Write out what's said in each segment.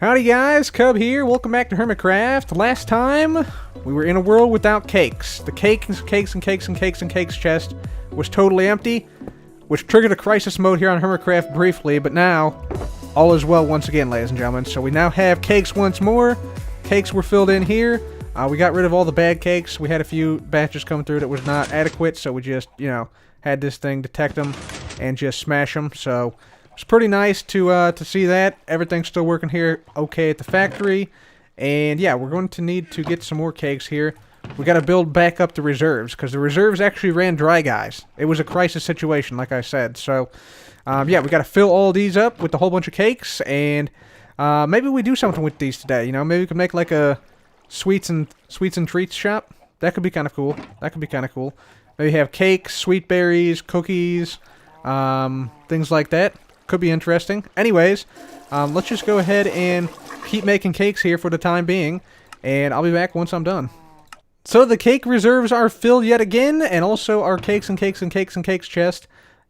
Howdy guys, Cub here, welcome back to Hermitcraft. Last time, we were in a world without cakes. The cakes chest was totally empty, which triggered a crisis mode here on Hermitcraft briefly, but now, all is well once again, ladies and gentlemen. So we now have cakes once more. Cakes were filled in here. We got rid of all the bad cakes. We had a few batches come through that was not adequate, so we just, had this thing detect them and just smash them, so... It's pretty nice to see that. Everything's still working here okay at the factory. And yeah, we're going to need to get some more cakes here. We got to build back up the reserves, because the reserves actually ran dry, guys. It was a crisis situation, like I said. So, yeah, we got to fill all these up with a whole bunch of cakes. And maybe we do something with these today, Maybe we could make like a sweets and treats shop. That could be kind of cool. Maybe have cakes, sweet berries, cookies, things like that. Could be interesting. Anyways, let's just go ahead and keep making cakes here for the time being, and I'll be back once I'm done. So the cake reserves are filled yet again, and also our cakes chest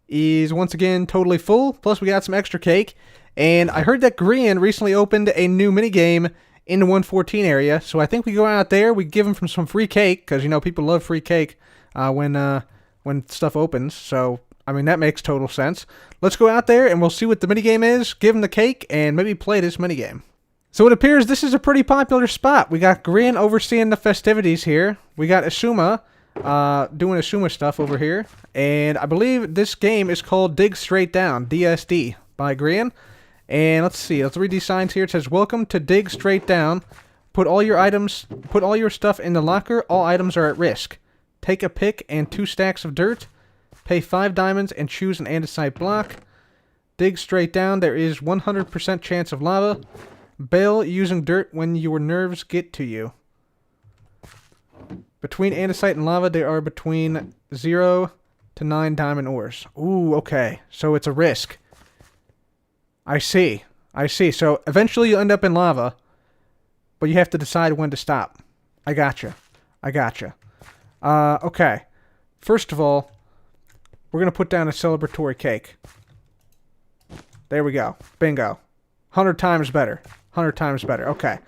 is once again totally full, plus we got some extra cake, and I heard that Grian recently opened a new minigame in the 114 area, so I think we go out there, we give him some free cake, because, people love free cake when stuff opens, so... I mean, that makes total sense. Let's go out there and we'll see what the minigame is, give him the cake, and maybe play this minigame. So it appears this is a pretty popular spot. We got Grian overseeing the festivities here. We got Asuma doing Asuma stuff over here. And I believe this game is called Dig Straight Down, DSD, by Grian. And let's see, let's read these signs here. It says, "Welcome to Dig Straight Down. Put all your stuff in the locker. All items are at risk. Take a pick and 2 stacks of dirt. Pay 5 diamonds and choose an andesite block. Dig straight down. There is 100% chance of lava. Bail using dirt when your nerves get to you. Between andesite and lava, there are between 0 to 9 diamond ores." Ooh, okay. So it's a risk. I see. So eventually you'll end up in lava, but you have to decide when to stop. I gotcha. Okay. First of all, we're going to put down a celebratory cake. There we go. Bingo. 100 times better. Okay.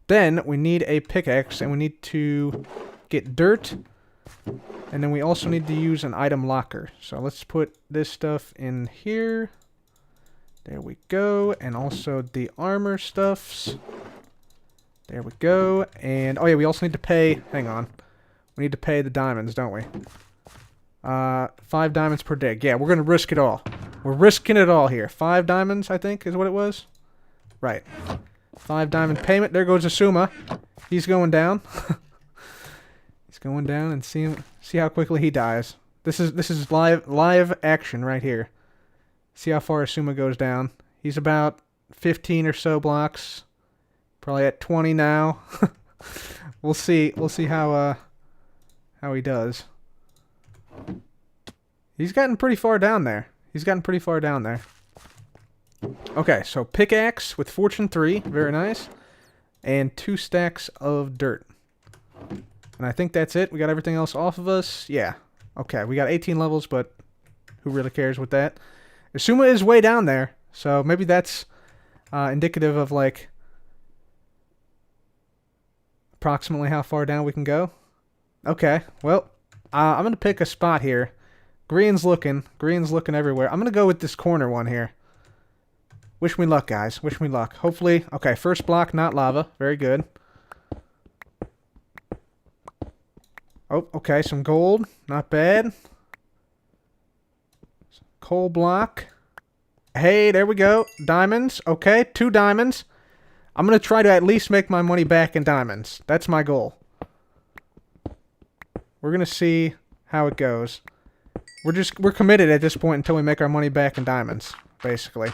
Then we need a pickaxe, and we need to get dirt. And then we also need to use an item locker. So let's put this stuff in here. There we go. And also the armor stuffs. There we go. And, oh yeah, we also need to pay... Hang on. We need to pay the diamonds, don't we? 5 diamonds per dig. Yeah, we're going to risk it all. We're risking it all here. 5 diamonds, I think, is what it was. Right. 5 diamond payment. There goes Asuma. He's going down. He's going down, and see how quickly he dies. This is live action right here. See how far Asuma goes down. He's about 15 or so blocks. Probably at 20 now. We'll see how he does. He's gotten pretty far down there. Okay, so pickaxe with fortune 3. Very nice. And 2 stacks of dirt. And I think that's it. We got everything else off of us. Yeah. Okay, we got 18 levels, but who really cares with that? Asuma is way down there, so maybe that's indicative of, like, approximately how far down we can go. Okay, well... I'm going to pick a spot here. Grian's looking everywhere. I'm going to go with this corner one here. Wish me luck, guys. Wish me luck. Hopefully... Okay, first block, not lava. Very good. Oh, okay, some gold. Not bad. Coal block. Hey, there we go. Diamonds. Okay, 2 diamonds. I'm going to try to at least make my money back in diamonds. That's my goal. We're going to see how it goes. We're committed at this point until we make our money back in diamonds, basically.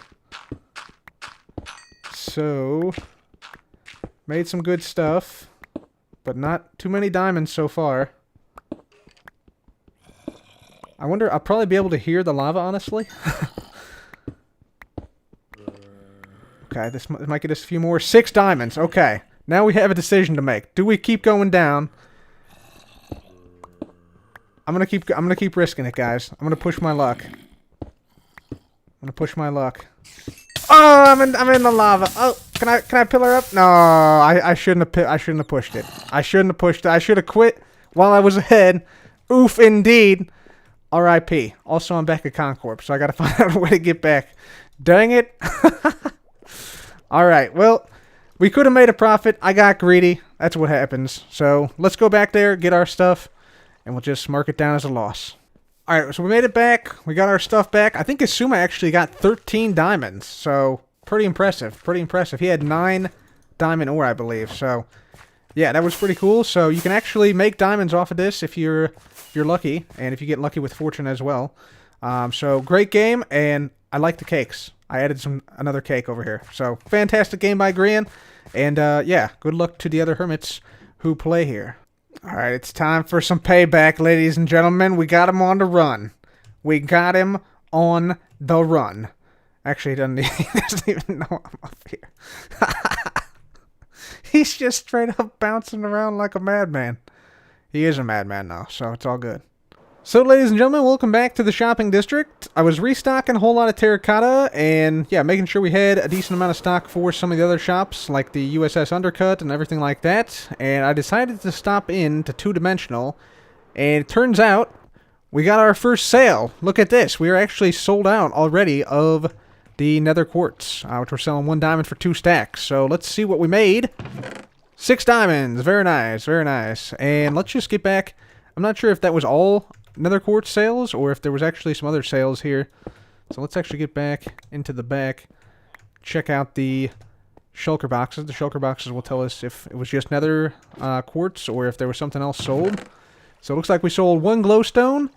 So, made some good stuff, but not too many diamonds so far. I wonder, I'll probably be able to hear the lava, honestly. Okay, this might get us a few more. 6 diamonds, okay. Now we have a decision to make. Do we keep going down? I'm gonna keep risking it, guys. I'm gonna push my luck. Oh, I'm in the lava. Oh, can I pillar up? No, I shouldn't have pushed it. I shouldn't have pushed it. I should have quit while I was ahead. Oof, indeed. R.I.P. Also, I'm back at Con Corp, so I gotta find out a way to get back. Dang it. Alright, well, we could have made a profit. I got greedy. That's what happens. So, let's go back there, get our stuff, and we'll just mark it down as a loss. Alright, so we made it back. We got our stuff back. I think Asuma actually got 13 diamonds, so pretty impressive. Pretty impressive. He had 9 diamond ore, I believe, so yeah, that was pretty cool. So you can actually make diamonds off of this if you're lucky, and if you get lucky with fortune as well. So great game, and I like the cakes. I added another cake over here. So fantastic game by Grian, and yeah, good luck to the other hermits who play here. All right, it's time for some payback, ladies and gentlemen. We got him on the run. We got him on the run. Actually, he doesn't even know I'm up here. He's just straight up bouncing around like a madman. He is a madman now, so it's all good. So, ladies and gentlemen, welcome back to the shopping district. I was restocking a whole lot of terracotta, and yeah, making sure we had a decent amount of stock for some of the other shops, like the USS Undercut and everything like that. And I decided to stop in to 2-dimensional, and it turns out we got our first sale. Look at this. We are actually sold out already of the Nether Quartz, which we're selling 1 diamond for 2 stacks. So let's see what we made. 6 diamonds. Very nice, very nice. And let's just get back. I'm not sure if that was all Nether Quartz sales or if there was actually some other sales here. So let's actually get back into the back. Check out the shulker boxes. The shulker boxes will tell us if it was just Nether Quartz or if there was something else sold. So it looks like we sold 1 glowstone.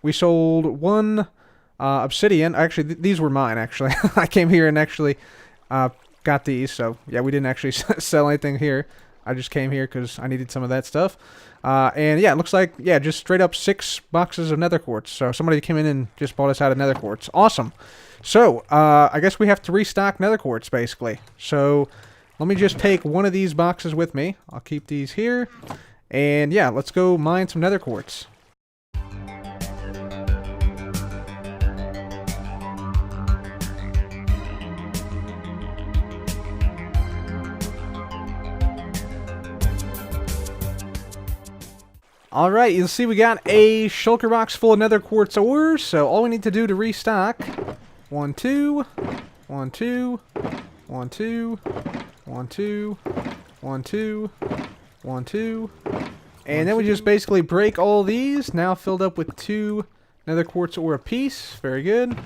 We sold 1... obsidian. Actually, these were mine, actually. I came here and actually got these. So, yeah, we didn't actually sell anything here. I just came here because I needed some of that stuff. And, yeah, it looks like, yeah, just straight up 6 boxes of nether quartz. So, somebody came in and just bought us out of nether quartz. Awesome. So, I guess we have to restock nether quartz, basically. So, let me just take one of these boxes with me. I'll keep these here. And, yeah, let's go mine some nether quartz. Alright, you'll see we got a shulker box full of nether quartz ores, so all we need to do to restock, 1, 2, 1, 2, 1, 2, 1, 2, 1, 2, 1, 2, and then we just basically break all these, now filled up with 2 nether quartz ore apiece. Very good.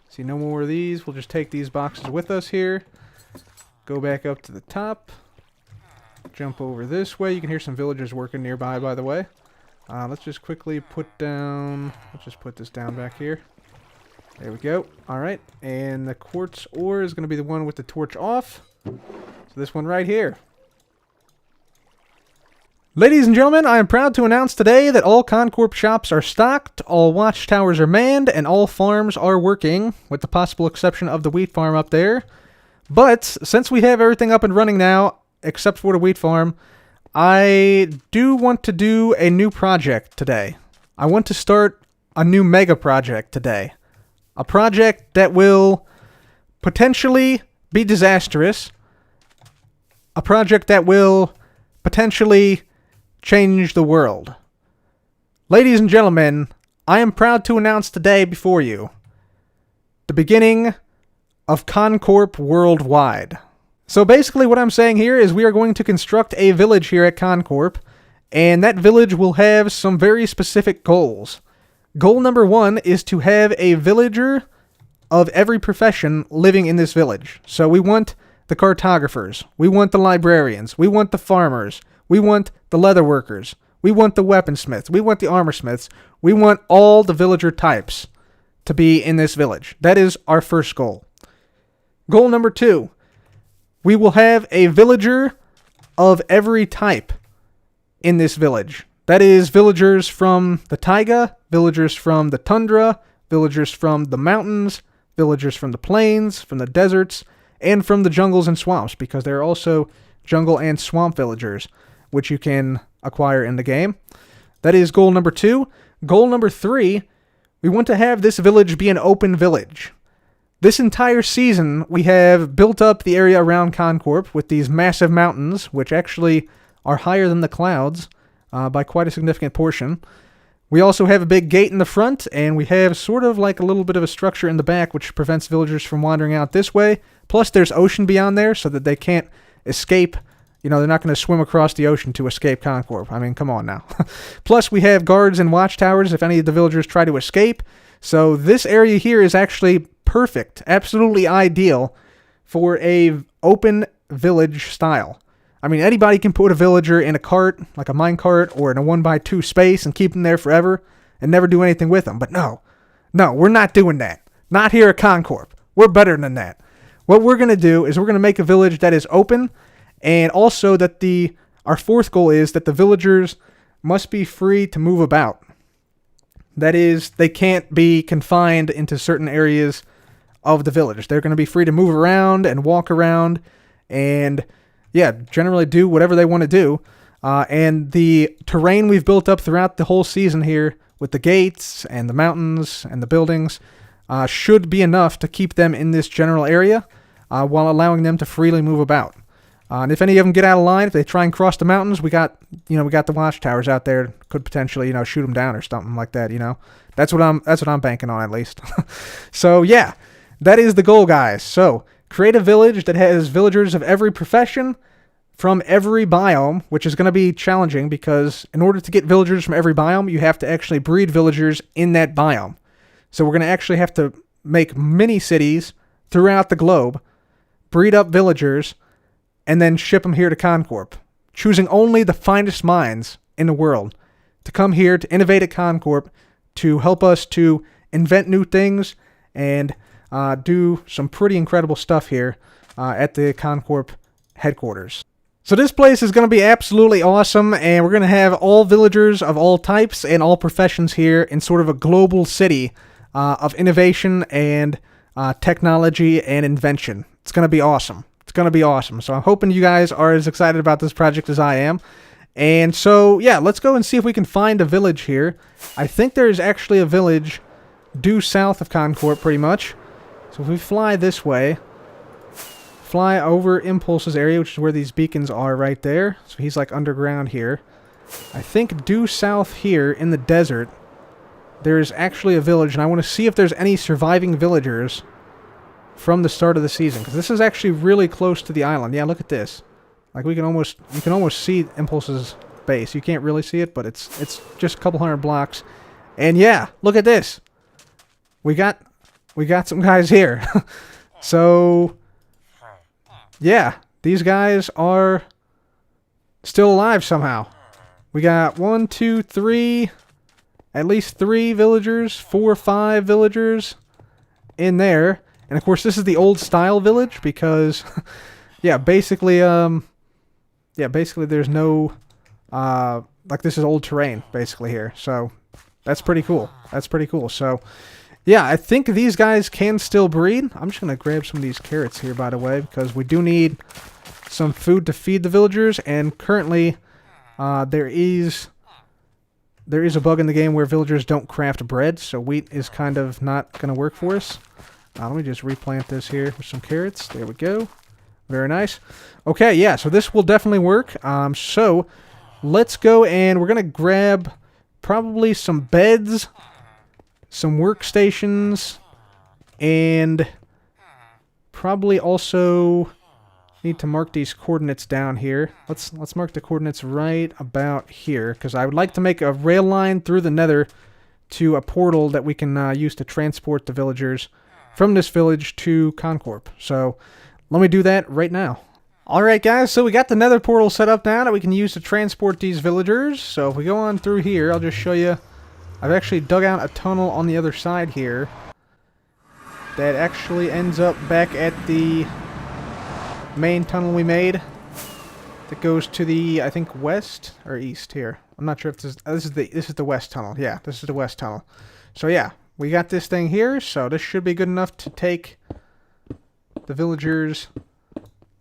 See, no more of these. We'll just take these boxes with us here, go back up to the top, jump over this way. You can hear some villagers working nearby, by the way. Let's just quickly put down... Let's just put this down back here. There we go. Alright, and the quartz ore is going to be the one with the torch off. So this one right here. Ladies and gentlemen, I am proud to announce today that all Con Corp shops are stocked, all watchtowers are manned, and all farms are working, with the possible exception of the wheat farm up there. But, since we have everything up and running now, except for the wheat farm, I do want to do a new project today. I want to start a new mega project today. A project that will potentially be disastrous. A project that will potentially change the world. Ladies and gentlemen, I am proud to announce today before you the beginning of Con Corp worldwide. So basically what I'm saying here is we are going to construct a village here at Con Corp, and that village will have some very specific goals. Goal number 1 is to have a villager of every profession living in this village. So we want the cartographers, we want the librarians, we want the farmers, we want the leather workers, we want the weaponsmiths, we want the armorsmiths, we want all the villager types to be in this village. That is our first goal. Goal number 2. We will have a villager of every type in this village. That is villagers from the taiga, villagers from the tundra, villagers from the mountains, villagers from the plains, from the deserts, and from the jungles and swamps, because there are also jungle and swamp villagers, which you can acquire in the game. That is goal number 2. Goal number 3, we want to have this village be an open village. This entire season, we have built up the area around Con Corp with these massive mountains, which actually are higher than the clouds by quite a significant portion. We also have a big gate in the front, and we have sort of like a little bit of a structure in the back, which prevents villagers from wandering out this way. Plus, there's ocean beyond there, so that they can't escape. You know, they're not going to swim across the ocean to escape Con Corp. I mean, come on now. Plus, we have guards and watchtowers if any of the villagers try to escape. So this area here is actually perfect, absolutely ideal for a open village style. I mean, anybody can put a villager in a cart, like a minecart, or in a 1x2 space and keep them there forever and never do anything with them. But no, we're not doing that. Not here at Con Corp. We're better than that. What we're going to do is we're going to make a village that is open, and also that our fourth goal is that the villagers must be free to move about. That is, they can't be confined into certain areas of the village. They're going to be free to move around and walk around and, yeah, generally do whatever they want to do. And the terrain we've built up throughout the whole season here with the gates and the mountains and the buildings should be enough to keep them in this general area while allowing them to freely move about. And if any of them get out of line, if they try and cross the mountains, we got the watchtowers out there. Could potentially, shoot them down or something like that. That's what I'm banking on, at least. So yeah, that is the goal, guys. So create a village that has villagers of every profession from every biome, which is going to be challenging because in order to get villagers from every biome, you have to actually breed villagers in that biome. So we're going to actually have to make mini cities throughout the globe, breed up villagers, and then ship them here to Con Corp, choosing only the finest minds in the world to come here to innovate at Con Corp, to help us to invent new things and do some pretty incredible stuff here at the Con Corp headquarters. So this place is going to be absolutely awesome, and we're going to have all villagers of all types and all professions here in sort of a global city of innovation and technology and invention. It's going to be awesome. It's going to be awesome. So I'm hoping you guys are as excited about this project as I am. And so, yeah, let's go and see if we can find a village here. I think there's actually a village due south of Con Corp, pretty much. So if we fly this way, fly over Impulse's area, which is where these beacons are right there. So he's like underground here. I think due south here in the desert, there's actually a village, and I want to see if there's any surviving villagers from the start of the season, because this is actually really close to the island. Yeah, look at this. Like you can almost see Impulse's base. You can't really see it, but it's just a couple hundred blocks. And yeah, look at this. We got some guys here. So yeah, these guys are still alive somehow. We got 1, 2, 3, at least 3 villagers, 4 or 5 villagers in there. And of course, this is the old style village because, basically there's no, this is old terrain basically here. So that's pretty cool. So yeah, I think these guys can still breed. I'm just going to grab some of these carrots here, by the way, because we do need some food to feed the villagers. And currently, there is a bug in the game where villagers don't craft bread. So wheat is kind of not going to work for us. Let me just replant this here with some carrots. There we go. Very nice. Okay, yeah, so this will definitely work. So let's go, and we're going to grab probably some beds, some workstations, and probably also need to mark these coordinates down here. Let's mark the coordinates right about here, because I would like to make a rail line through the Nether to a portal that we can use to transport the villagers from this village to Con Corp. So let me do that right now. Alright guys, so we got the Nether portal set up now that we can use to transport these villagers. So if we go on through here, I'll just show you. I've actually dug out a tunnel on the other side here that actually ends up back at the main tunnel we made that goes to the, I think, west or east here. I'm not sure if this is the west tunnel. Yeah, this is the west tunnel. So yeah, we got this thing here, so this should be good enough to take the villagers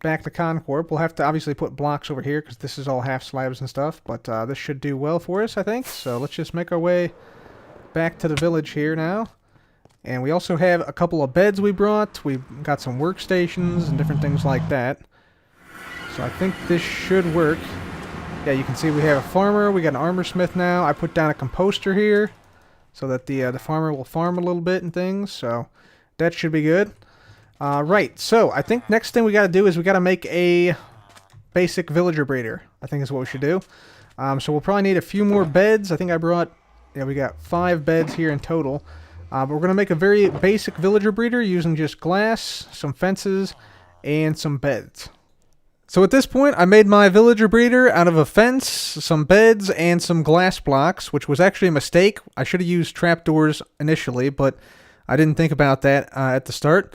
back to Con Corp. We'll have to obviously put blocks over here because this is all half slabs and stuff, but this should do well for us, I think. So let's just make our way back to the village here now. And we also have a couple of beds we brought. We've got some workstations and different things like that. So I think this should work. Yeah, you can see we have a farmer. We got an armor smith now. I put down a composter here so that the farmer will farm a little bit and things. So that should be good. Right, so I think next thing we got to do is we got to make a basic villager breeder. I think is what we should do. So we'll probably need a few more beds. I think I brought, yeah, we got 5 beds here in total. But we're going to make a very basic villager breeder using just glass, some fences, and some beds. So at this point, I made my villager breeder out of a fence, some beds, and some glass blocks, which was actually a mistake. I should have used trapdoors initially, but I didn't think about that at the start.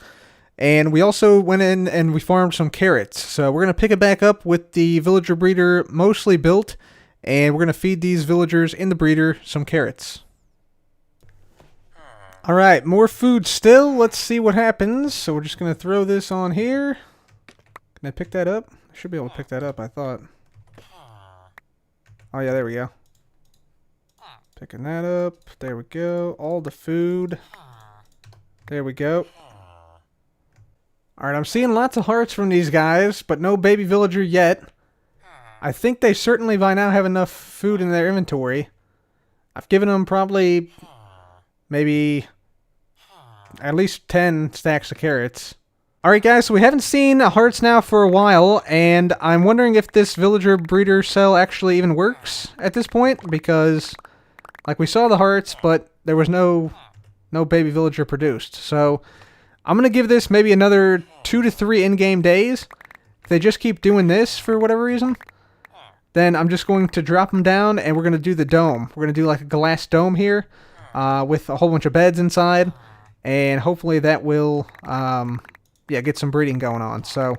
And we also went in and we farmed some carrots. So we're going to pick it back up with the villager breeder mostly built, and we're going to feed these villagers in the breeder some carrots. Alright, more food still. Let's see what happens. So we're just going to throw this on here. Can I pick that up? I should be able to pick that up, I thought. Oh yeah, there we go. Picking that up. There we go. All the food. There we go. Alright, I'm seeing lots of hearts from these guys, but no baby villager yet. I think they certainly by now have enough food in their inventory. I've given them probably maybe at least 10 stacks of carrots. Alright guys, so we haven't seen hearts now for a while, and I'm wondering if this villager breeder cell actually even works at this point, because like we saw the hearts, but there was no baby villager produced. So I'm going to give this maybe another 2 to 3 in-game days. If they just keep doing this for whatever reason, then I'm just going to drop them down and we're going to do the dome. We're going to do like a glass dome here with a whole bunch of beds inside, and hopefully that will get some breeding going on. So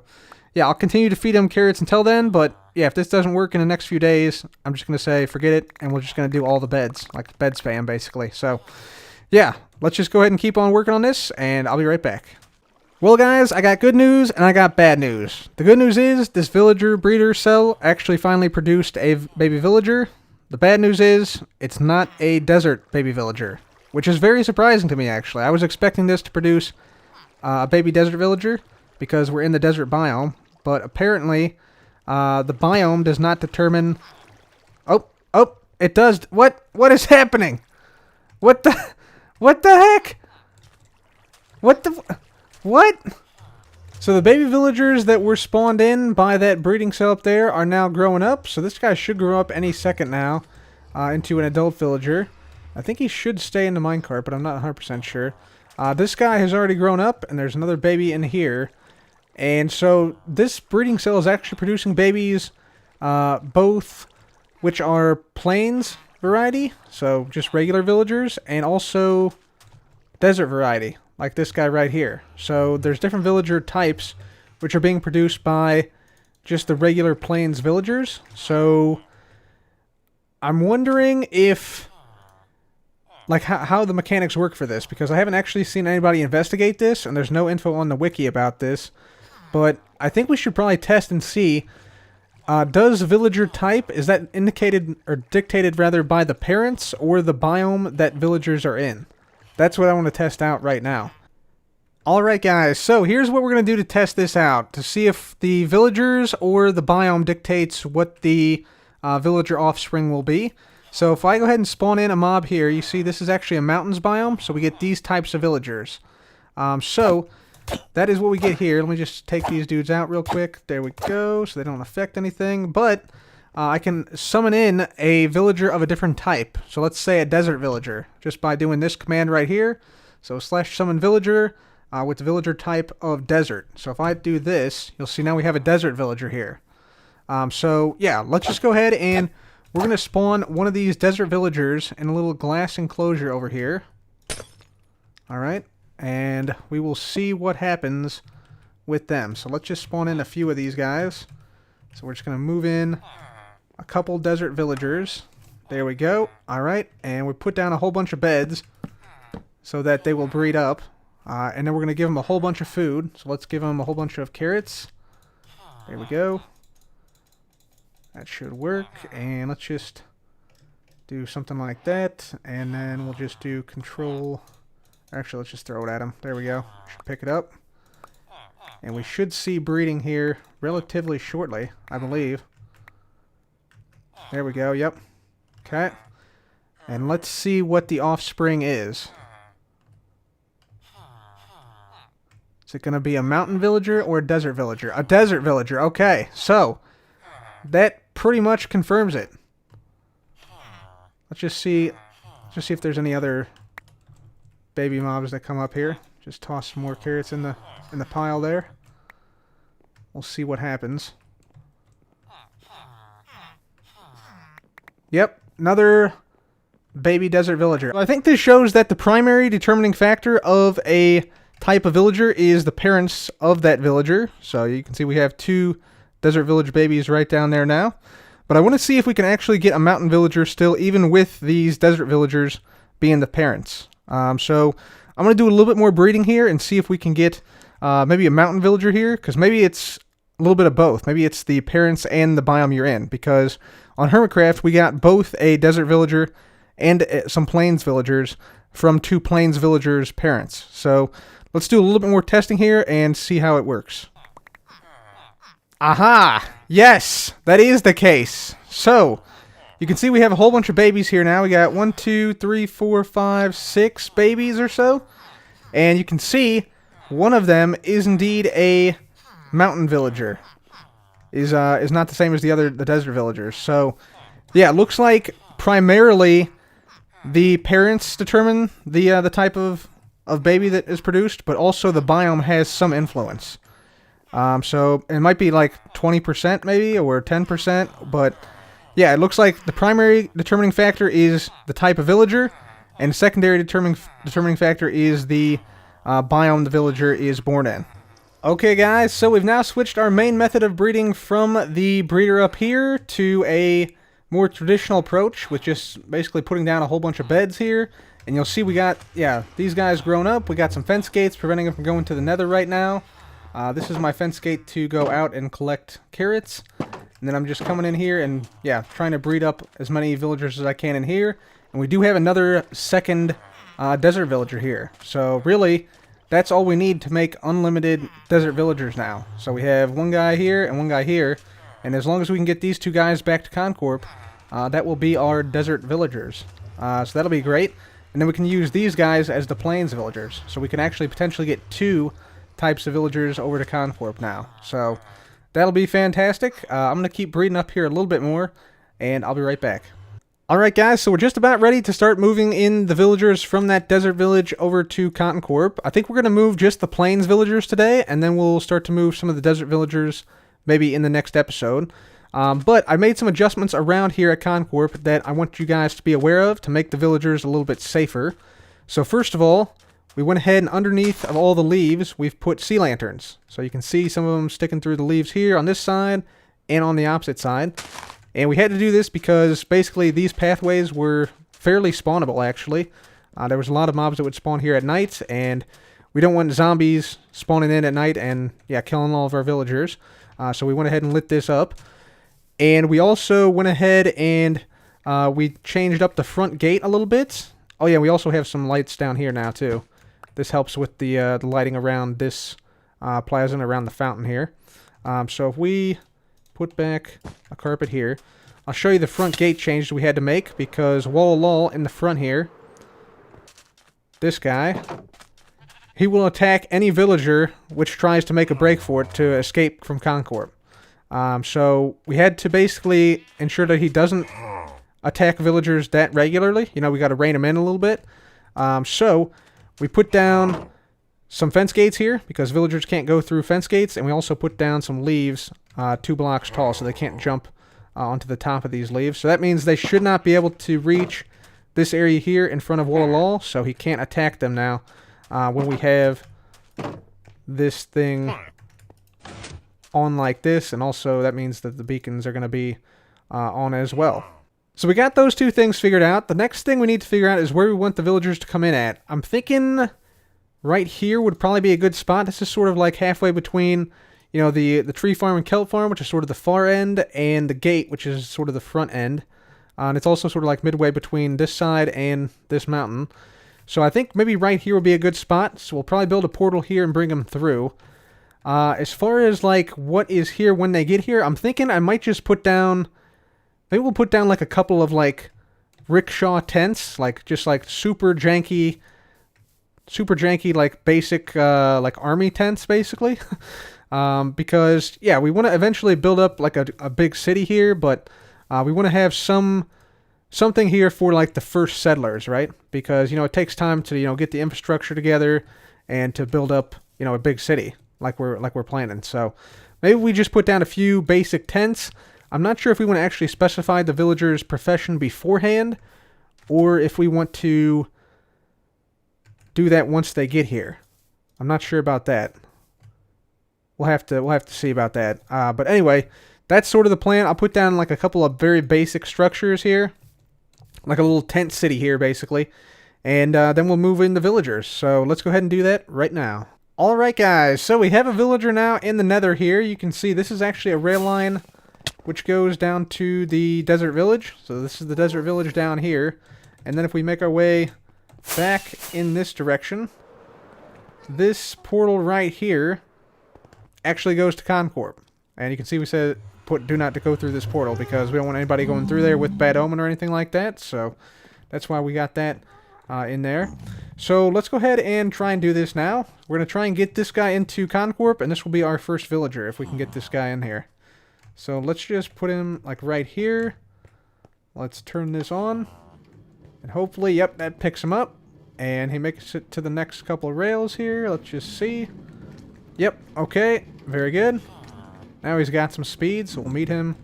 yeah, I'll continue to feed them carrots until then, but yeah, if this doesn't work in the next few days, I'm just going to say forget it, and we're just going to do all the beds, like bed spam basically. So yeah, let's just go ahead and keep on working on this, and I'll be right back. Well guys, I got good news and I got bad news. The good news is this villager breeder cell actually finally produced a baby villager. The bad news is it's not a desert baby villager, which is very surprising to me actually. I was expecting this to produce a baby desert villager because we're in the desert biome, but apparently the biome does not determine... Oh, it does. What is happening? What the heck? What? So the baby villagers that were spawned in by that breeding cell up there are now growing up. So this guy should grow up any second now into an adult villager. I think he should stay in the minecart, but I'm not 100% sure. This guy has already grown up, and there's another baby in here. And so this breeding cell is actually producing babies, both which are plains variety, so just regular villagers, and also desert variety, like this guy right here. So there's different villager types which are being produced by just the regular plains villagers. So I'm wondering if, like, how the mechanics work for this, because I haven't actually seen anybody investigate this, and there's no info on the wiki about this. But I think we should probably test and see, does villager type, is that indicated, or dictated rather, by the parents or the biome that villagers are in? That's what I want to test out right now. Alright guys, so here's what we're going to do to test this out, to see if the villagers or the biome dictates what the villager offspring will be. So if I go ahead and spawn in a mob here, you see this is actually a mountains biome, so we get these types of villagers. So that is what we get here. Let me just take these dudes out real quick. There we go, so they don't affect anything. But I can summon in a villager of a different type. So let's say a desert villager, just by doing this command right here. So /summon villager with the villager type of desert. So if I do this, you'll see now we have a desert villager here. So yeah, let's just go ahead and we're going to spawn one of these desert villagers in a little glass enclosure over here. Alright, and we will see what happens with them. So let's just spawn in a few of these guys. So we're just going to move in a couple desert villagers. There we go. Alright, and we put down a whole bunch of beds so that they will breed up. And then we're going to give them a whole bunch of food. So let's give them a whole bunch of carrots. There we go. That should work. And let's just do something like that. And then we'll just do Control Actually, let's just throw it at him. There we go. Should pick it up. And we should see breeding here relatively shortly, I believe. There we go, yep. Okay. And let's see what the offspring is. Is it going to be a mountain villager or a desert villager? A desert villager, okay. So, that pretty much confirms it. Let's just see if there's any other baby mobs that come up here. Just toss some more carrots in the pile there. We'll see what happens. Yep, another baby desert villager. I think this shows that the primary determining factor of a type of villager is the parents of that villager. So you can see we have 2 desert village babies right down there now. But I want to see if we can actually get a mountain villager still, even with these desert villagers being the parents. So I'm going to do a little bit more breeding here and see if we can get maybe a mountain villager here, because maybe it's a little bit of both. Maybe it's the parents and the biome you're in, because on Hermitcraft we got both a desert villager and some plains villagers from 2 plains villagers' parents. So let's do a little bit more testing here and see how it works. Aha! Yes, that is the case. So you can see we have a whole bunch of babies here now. We got 1, 2, 3, 4, 5, 6 babies or so. And you can see one of them is indeed a mountain villager. Is not the same as the desert villagers. So yeah, it looks like primarily the parents determine the type of baby that is produced, but also the biome has some influence. So it might be like 20% maybe, or 10%, but yeah, it looks like the primary determining factor is the type of villager, and the secondary determining factor is the biome the villager is born in. Okay guys, so we've now switched our main method of breeding from the breeder up here to a more traditional approach, with just basically putting down a whole bunch of beds here. And you'll see we got, yeah, these guys grown up. We got some fence gates preventing them from going to the Nether right now. This is my fence gate to go out and collect carrots. And then I'm just coming in here and, yeah, trying to breed up as many villagers as I can in here. And we do have another second desert villager here. So really, that's all we need to make unlimited desert villagers now. So we have one guy here and one guy here. And as long as we can get these 2 guys back to Con Corp, that will be our desert villagers. So that'll be great. And then we can use these guys as the plains villagers. So we can actually potentially get 2 types of villagers over to Con Corp now. So that'll be fantastic. I'm going to keep breeding up here a little bit more, and I'll be right back. Alright guys, so we're just about ready to start moving in the villagers from that desert village over to Con Corp. I think we're going to move just the plains villagers today, and then we'll start to move some of the desert villagers maybe in the next episode. But I made some adjustments around here at Con Corp that I want you guys to be aware of to make the villagers a little bit safer. So first of all, we went ahead and underneath of all the leaves, we've put sea lanterns. So you can see some of them sticking through the leaves here on this side and on the opposite side. And we had to do this because basically these pathways were fairly spawnable, actually. There was a lot of mobs that would spawn here at night, and we don't want zombies spawning in at night and, yeah, killing all of our villagers. So we went ahead and lit this up. And we also went ahead and we changed up the front gate a little bit. Oh yeah, we also have some lights down here now too. This helps with the lighting around this plaza and around the fountain here. So if we put back a carpet here, I'll show you the front gate changes we had to make, because Walla in the front here, this guy, he will attack any villager which tries to make a break for it to escape from Con Corp. So we had to basically ensure that he doesn't attack villagers that regularly. You know, we got to rein him in a little bit. So we put down some fence gates here, because villagers can't go through fence gates, and we also put down some leaves 2 blocks tall so they can't jump onto the top of these leaves. So that means they should not be able to reach this area here in front of Walla, so he can't attack them now when we have this thing on like this, and also that means that the beacons are going to be on as well. So we got those 2 things figured out. The next thing we need to figure out is where we want the villagers to come in at. I'm thinking right here would probably be a good spot. This is sort of like halfway between, you know, the tree farm and kelp farm, which is sort of the far end, and the gate, which is sort of the front end. And it's also sort of like midway between this side and this mountain. So I think maybe right here would be a good spot. So we'll probably build a portal here and bring them through. As far as like what is here when they get here, I'm thinking I might just put down... Maybe we'll put down like a couple of like rickshaw tents. Like just like super janky like basic like army tents basically. Because yeah, we want to eventually build up like a big city here, but we want to have something here for like the first settlers, right? Because, you know, it takes time to, you know, get the infrastructure together and to build up, you know, a big city like we're planning. So maybe we just put down a few basic tents. I'm not sure if we want to actually specify the villagers' profession beforehand or if we want to do that once they get here. I'm not sure about that. We'll have to see about that. But anyway, that's sort of the plan. I'll put down like a couple of very basic structures here. Like a little tent city here, basically. And then we'll move in the villagers. So let's go ahead and do that right now. Alright guys, so we have a villager now in the Nether here. You can see this is actually a rail line which goes down to the desert village. So this is the desert village down here. And then if we make our way back in this direction, this portal right here actually goes to Con Corp. And you can see we said do not to go through this portal because we don't want anybody going through there with bad omen or anything like that. So that's why we got that in there. So let's go ahead and try and do this now. We're going to try and get this guy into Con Corp, and this will be our first villager if we can get this guy in here. So let's just put him like right here. Let's turn this on. And hopefully, yep, that picks him up. And he makes it to the next couple of rails here. Let's just see. Yep, okay, very good. Now he's got some speed, so we'll meet him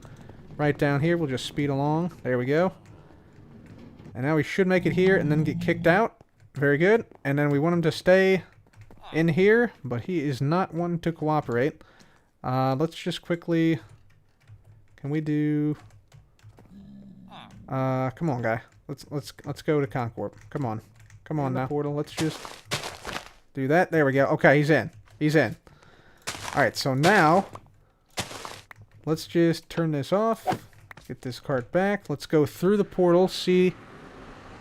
right down here. We'll just speed along. There we go. And now we should make it here and then get kicked out. Very good. And then we want him to stay in here, but he is not wanting to cooperate. Let's just quickly... Can we do... come on, guy. Let's go to Con Corp. Come on. Come on now. Portal. Let's just do that. There we go. Okay, he's in. He's in. Alright, so now... Let's just turn this off. Get this cart back. Let's go through the portal, see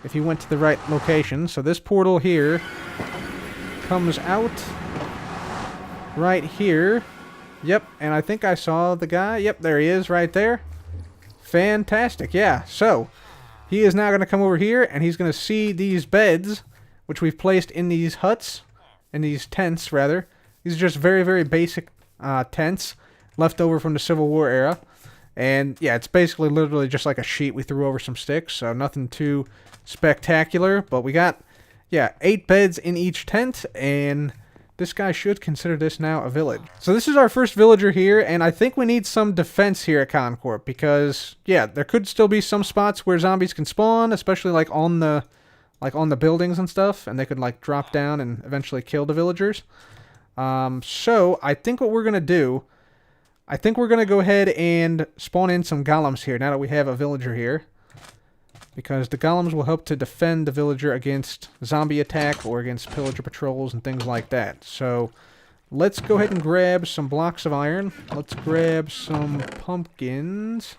if he went to the right location. So this portal here comes out right here. Yep, and I think I saw the guy. Yep, there he is right there. Fantastic, yeah. So he is now going to come over here, and he's going to see these beds, which we've placed in these huts, in these tents, rather. These are just very, very basic tents left over from the Civil War era. And yeah, it's basically literally just like a sheet we threw over some sticks, so nothing too spectacular. But we got, yeah, 8 beds in each tent, and this guy should consider this now a village. So this is our first villager here, and I think we need some defense here at Con Corp, because, yeah, there could still be some spots where zombies can spawn, especially like on the buildings and stuff, and they could like drop down and eventually kill the villagers. So I think what we're going to do, I think we're going to go ahead and spawn in some golems here now that we have a villager here. Because the golems will help to defend the villager against zombie attack or against pillager patrols and things like that. So let's go ahead and grab some blocks of iron. Let's grab some pumpkins.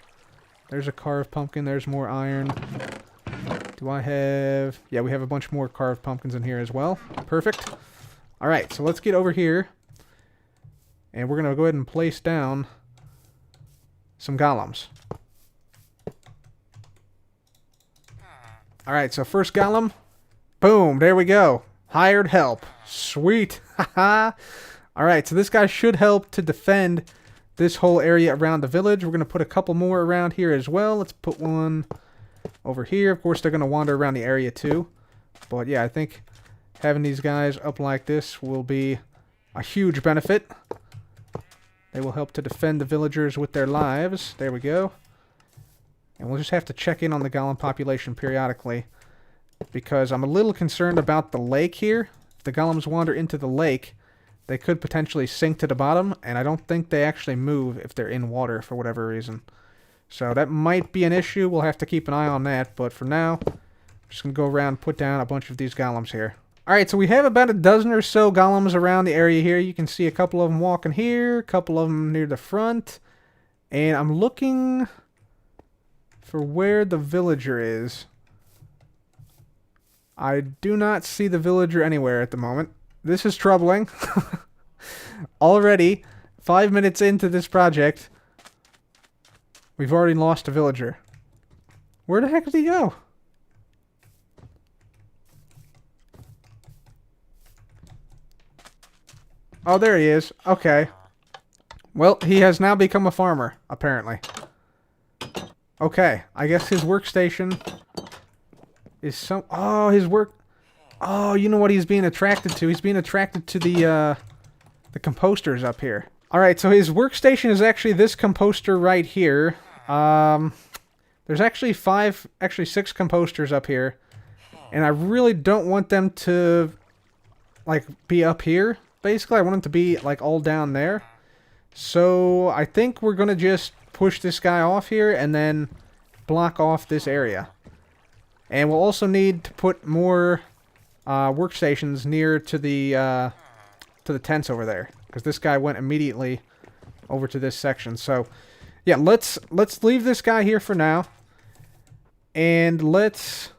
There's a carved pumpkin. There's more iron. Do I have... Yeah, we have a bunch more carved pumpkins in here as well. Perfect. Alright, so let's get over here. And we're going to go ahead and place down some golems. Alright, so first golem. Boom, there we go. Hired help. Sweet. Haha. Alright, so this guy should help to defend this whole area around the village. We're going to put a couple more around here as well. Let's put one over here. Of course, they're going to wander around the area too. But yeah, I think having these guys up like this will be a huge benefit. They will help to defend the villagers with their lives. There we go. And we'll just have to check in on the golem population periodically, because I'm a little concerned about the lake here. If the golems wander into the lake, they could potentially sink to the bottom, and I don't think they actually move if they're in water for whatever reason. So that might be an issue. We'll have to keep an eye on that, but for now, I'm just going to go around and put down a bunch of these golems here. Alright, so we have about a dozen or so golems around the area here. You can see a couple of them walking here, a couple of them near the front. And I'm looking for where the villager is. I do not see the villager anywhere at the moment. This is troubling. Already, 5 minutes into this project, we've already lost a villager. Where the heck did he go? Oh, there he is. Okay. Well, he has now become a farmer, apparently. Okay, I guess his workstation is some... Oh, his work... Oh, you know what he's being attracted to? He's being attracted to the composters up here. Alright, so his workstation is actually this composter right here. There's actually 6 composters up here. And I really don't want them to, like, be up here. Basically, I want them to be, like, all down there. So, I think we're going to just push this guy off here and then block off this area. And we'll also need to put more workstations near to the tents over there, because this guy went immediately over to this section. So, yeah, let's leave this guy here for now, and let's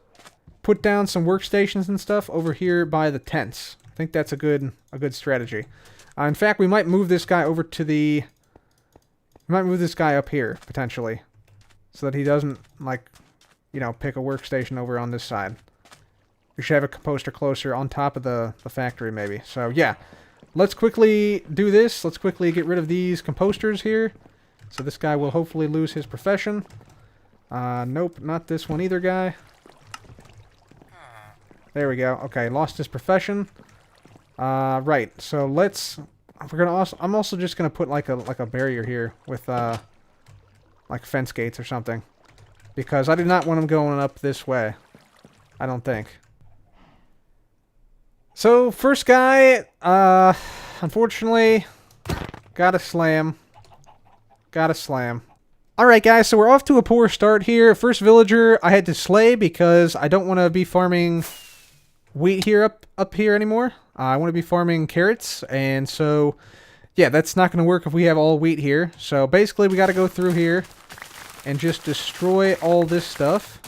put down some workstations and stuff over here by the tents. I think that's a good strategy. In fact, we might move this guy over to the... We might move this guy up here, potentially, so that he doesn't, like, you know, pick a workstation over on this side. We should have a composter closer on top of the factory, maybe. So, yeah. Let's quickly do this. Let's quickly get rid of these composters here. So this guy will hopefully lose his profession. Nope, not this one either, guy. There we go. Okay, lost his profession. Right. So let's... I'm also just gonna put like a barrier here with like fence gates or something, because I did not want him going up this way. I don't think. So first guy, unfortunately, gotta slam. Alright guys, so we're off to a poor start here. First villager I had to slay because I don't want to be farming wheat here up here anymore. I want to be farming carrots, and so, yeah, that's not going to work if we have all wheat here. So basically we got to go through here and just destroy all this stuff.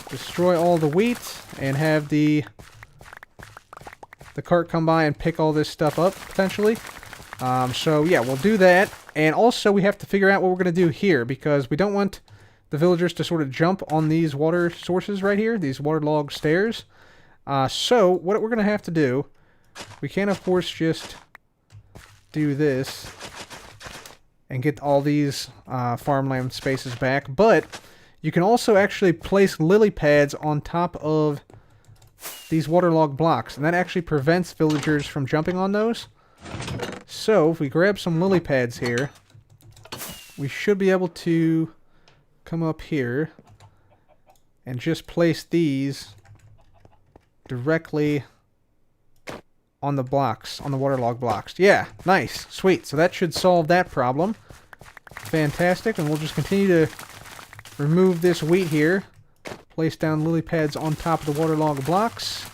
Destroy all the wheat, and have the cart come by and pick all this stuff up, potentially. So, yeah, we'll do that. And also, we have to figure out what we're going to do here, because we don't want the villagers to sort of jump on these water sources right here, these waterlogged stairs. So, what we're going to have to do, we can, of course, just do this and get all these farmland spaces back, but you can also actually place lily pads on top of these waterlogged blocks, and that actually prevents villagers from jumping on those. So, if we grab some lily pads here, we should be able to come up here and just place these directly on the blocks, on the waterlogged blocks. Yeah, nice, sweet. So that should solve that problem. Fantastic, and we'll just continue to remove this wheat here. Place down lily pads on top of the waterlogged blocks.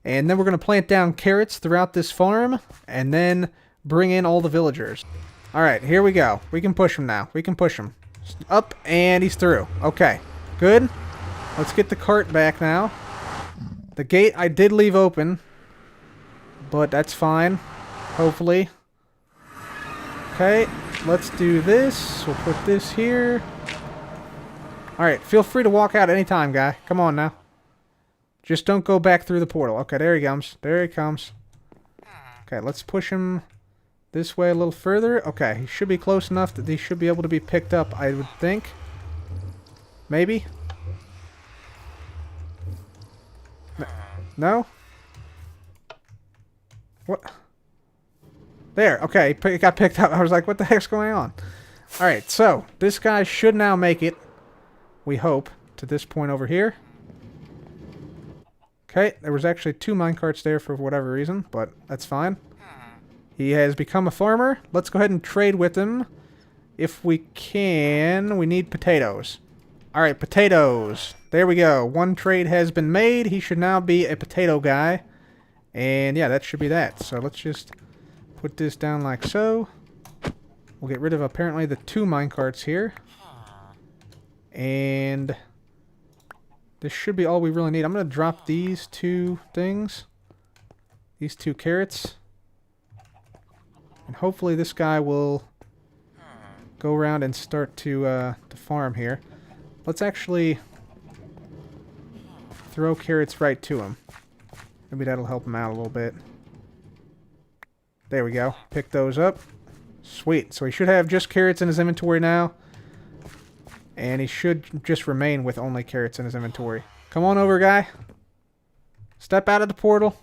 And then we're going to plant down carrots throughout this farm, and then bring in all the villagers. Alright, here we go. We can push him now. We can push him. Up, and he's through. Okay, good. Let's get the cart back now. The gate I did leave open, but that's fine, hopefully. Okay, let's do this. We'll put this here. Alright, feel free to walk out anytime, guy. Come on now. Just don't go back through the portal. Okay, there he comes. There he comes. Okay, let's push him this way a little further. Okay, he should be close enough that he should be able to be picked up, I would think. Maybe? No? What? There, okay, it got picked up. I was like, what the heck's going on? Alright, so, this guy should now make it, we hope, to this point over here. Okay, there was actually 2 minecarts there for whatever reason, but that's fine. He has become a farmer. Let's go ahead and trade with him. If we can, we need potatoes. Alright, potatoes. There we go. 1 trade has been made. He should now be a potato guy. And yeah, that should be that. So let's just put this down like so. We'll get rid of apparently the 2 minecarts here. And this should be all we really need. I'm going to drop these 2 things. These 2 carrots. And hopefully this guy will go around and start to farm here. Let's actually throw carrots right to him. Maybe that'll help him out a little bit. There we go. Pick those up. Sweet. So he should have just carrots in his inventory now. And he should just remain with only carrots in his inventory. Come on over, guy. Step out of the portal.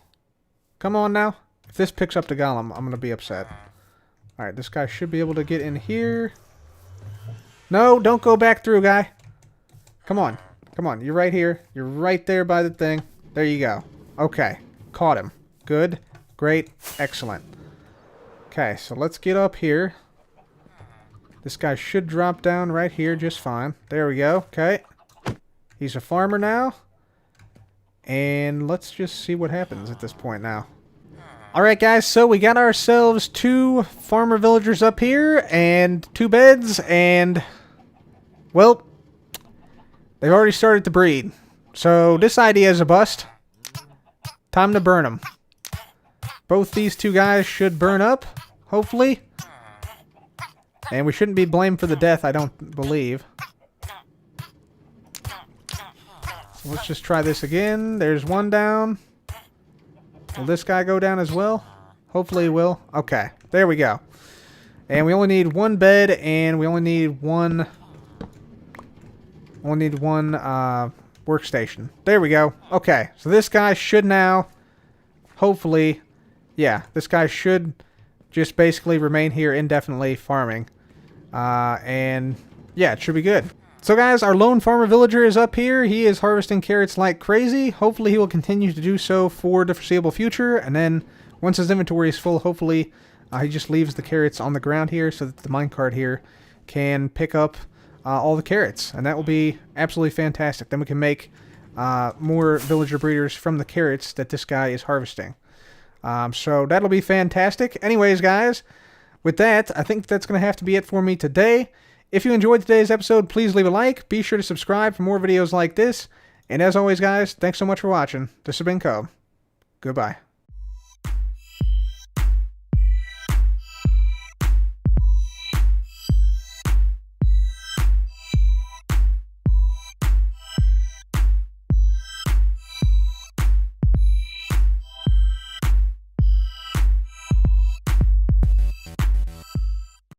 Come on now. If this picks up the golem, I'm going to be upset. Alright, this guy should be able to get in here. No, don't go back through, guy. Come on. Come on. You're right here. You're right there by the thing. There you go. Okay. Caught him. Good. Great. Excellent. Okay, so let's get up here. This guy should drop down right here just fine. There we go. Okay. He's a farmer now. And let's just see what happens at this point now. Alright guys, so we got ourselves 2 farmer villagers up here and 2 beds and, well, they've already started to breed. So this idea is a bust. Time to burn them. Both these 2 guys should burn up, hopefully. And we shouldn't be blamed for the death, I don't believe. So let's just try this again. There's 1 down. Will this guy go down as well? Hopefully he will. Okay, there we go. And we only need 1 bed, and we only need one workstation. There we go. Okay, so this guy should now, hopefully, yeah, this guy should just basically remain here indefinitely farming. And yeah, it should be good. So guys, our lone farmer villager is up here. He is harvesting carrots like crazy. Hopefully he will continue to do so for the foreseeable future. And then once his inventory is full, hopefully he just leaves the carrots on the ground here so that the minecart here can pick up all the carrots. And that will be absolutely fantastic. Then we can make more villager breeders from the carrots that this guy is harvesting. So that'll be fantastic. Anyways, guys, with that, I think that's going to have to be it for me today. If you enjoyed today's episode, please leave a like. Be sure to subscribe for more videos like this. And as always, guys, thanks so much for watching. This has been Cub. Goodbye.